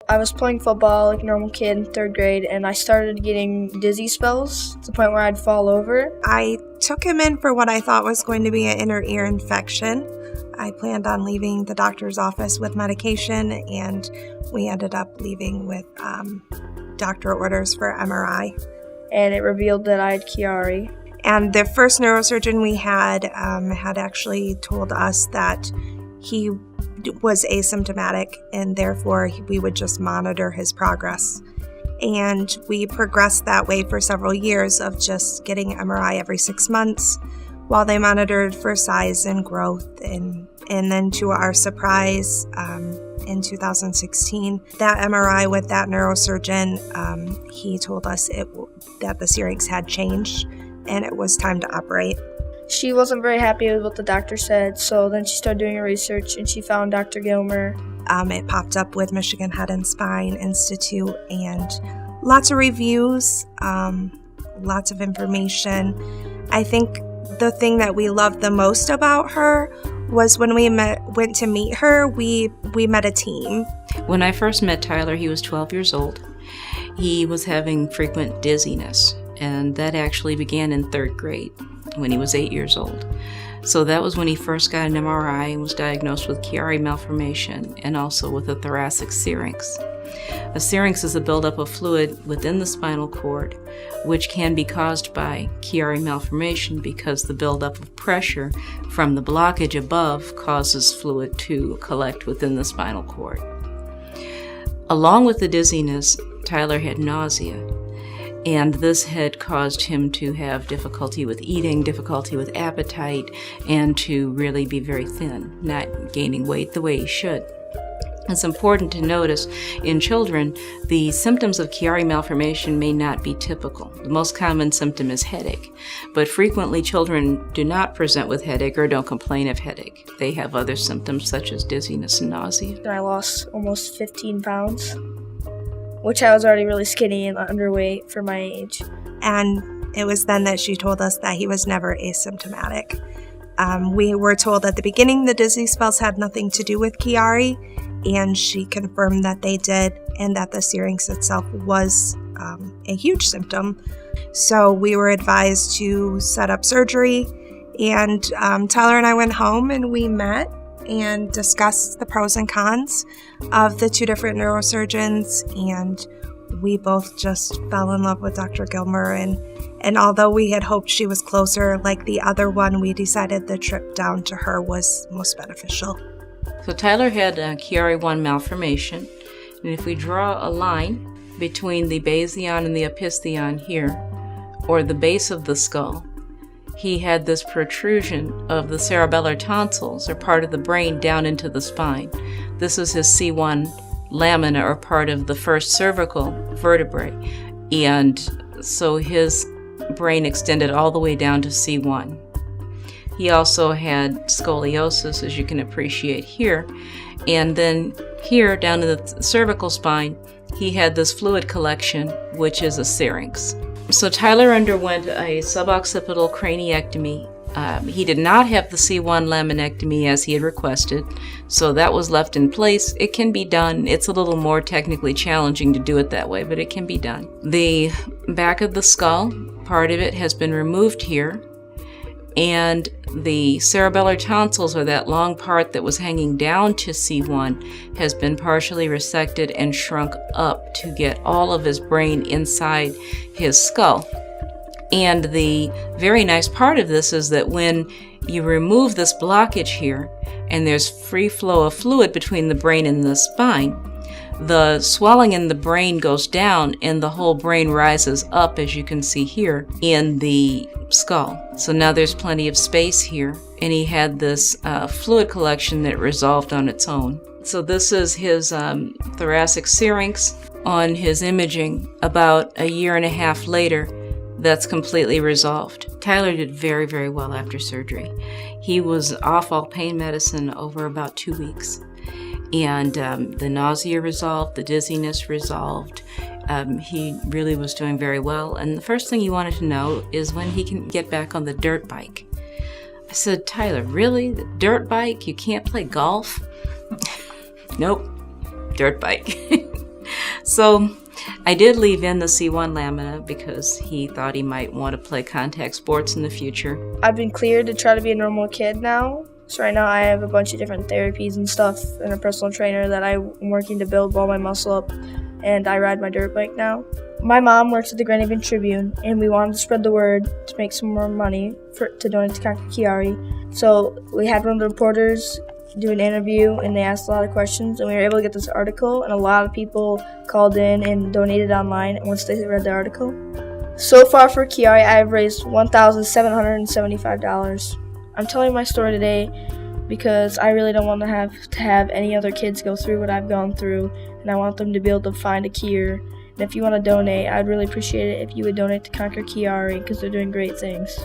I was playing football like a normal kid in 3rd grade, and I started getting dizzy spells to the point where I'd fall over. I took him in for what I thought was going to be an inner ear infection. I planned on leaving the doctor's office with medication, and we ended up leaving with doctor orders for MRI. And it revealed that I had Chiari. And the first neurosurgeon we had actually told us that he was asymptomatic, and therefore we would just monitor his progress. And we progressed that way for several years of just getting MRI every 6 months while they monitored for size and growth. And then to our surprise, in 2016, that MRI with that neurosurgeon, he told us that the syrinx had changed and it was time to operate. She wasn't very happy with what the doctor said, so then she started doing her research and she found Dr. Gilmer. It popped up with Michigan Head and Spine Institute, and lots of reviews, lots of information. I think the thing that we loved the most about her was when we went to meet her, we met a team. When I first met Tyler, he was 12 years old. He was having frequent dizziness, and that actually began in 3rd grade when he was 8 years old. So that was when he first got an MRI and was diagnosed with Chiari Malformation and also with a thoracic syrinx. A syrinx is a buildup of fluid within the spinal cord, which can be caused by Chiari Malformation because the buildup of pressure from the blockage above causes fluid to collect within the spinal cord. Along with the dizziness, Tyler had nausea, and this had caused him to have difficulty with eating, difficulty with appetite, and to really be very thin, not gaining weight the way he should. It's important to notice in children, the symptoms of Chiari Malformation may not be typical. The most common symptom is headache, but frequently children do not present with headache or don't complain of headache. They have other symptoms such as dizziness and nausea. I lost almost 15 pounds, which I was already really skinny and underweight for my age. And it was then that she told us that he was never asymptomatic. We were told at the beginning the dizzy spells had nothing to do with Chiari, and she confirmed that they did, and that the syrinx itself was a huge symptom. So we were advised to set up surgery, and Tyler and I went home and we met and discussed the pros and cons of the 2 different neurosurgeons, and we both just fell in love with Dr. Gilmer, and although we had hoped she was closer like the other one, we decided the trip down to her was most beneficial. So Tyler had a Chiari 1 malformation, and if we draw a line between the basion and the opistheon here, or the base of the skull, he had this protrusion of the cerebellar tonsils, or part of the brain, down into the spine. This is his C1 lamina, or part of the first cervical vertebrae, and so his brain extended all the way down to C1. He also had scoliosis, as you can appreciate here, and then here down in the cervical spine, he had this fluid collection, which is a syrinx. So Tyler underwent a suboccipital craniectomy. He did not have the C1 laminectomy as he had requested, so that was left in place. It can be done. It's a little more technically challenging to do it that way, but it can be done. The back of the skull, part of it has been removed here, and the cerebellar tonsils, or that long part that was hanging down to C1, has been partially resected and shrunk up to get all of his brain inside his skull. And the very nice part of this is that when you remove this blockage here, and there's free flow of fluid between the brain and the spine, the swelling in the brain goes down and the whole brain rises up, as you can see here in the skull. So now there's plenty of space here, and he had this fluid collection that resolved on its own. So this is his thoracic syrinx. On his imaging about a year and a half later, that's completely resolved. Tyler did very, very well after surgery. He was off all pain medicine over about 2 weeks. And the nausea resolved, the dizziness resolved. He really was doing very well. And the first thing he wanted to know is when he can get back on the dirt bike. I said, Tyler, really? The dirt bike? You can't play golf? Nope, dirt bike. So I did leave in the C1 lamina because he thought he might want to play contact sports in the future. I've been cleared to try to be a normal kid now. So right now I have a bunch of different therapies and stuff and a personal trainer that I'm working to build all my muscle up, and I ride my dirt bike now. My mom works at the Grand Haven Tribune, and we wanted to spread the word to make some more money to donate to Conquer Chiari. So we had one of the reporters do an interview, and they asked a lot of questions, and we were able to get this article, and a lot of people called in and donated online once they read the article. So far for Chiari, I have raised $1,775. I'm telling my story today because I really don't want to have any other kids go through what I've gone through, and I want them to be able to find a cure. And if you want to donate, I'd really appreciate it if you would donate to Conquer Chiari because they're doing great things.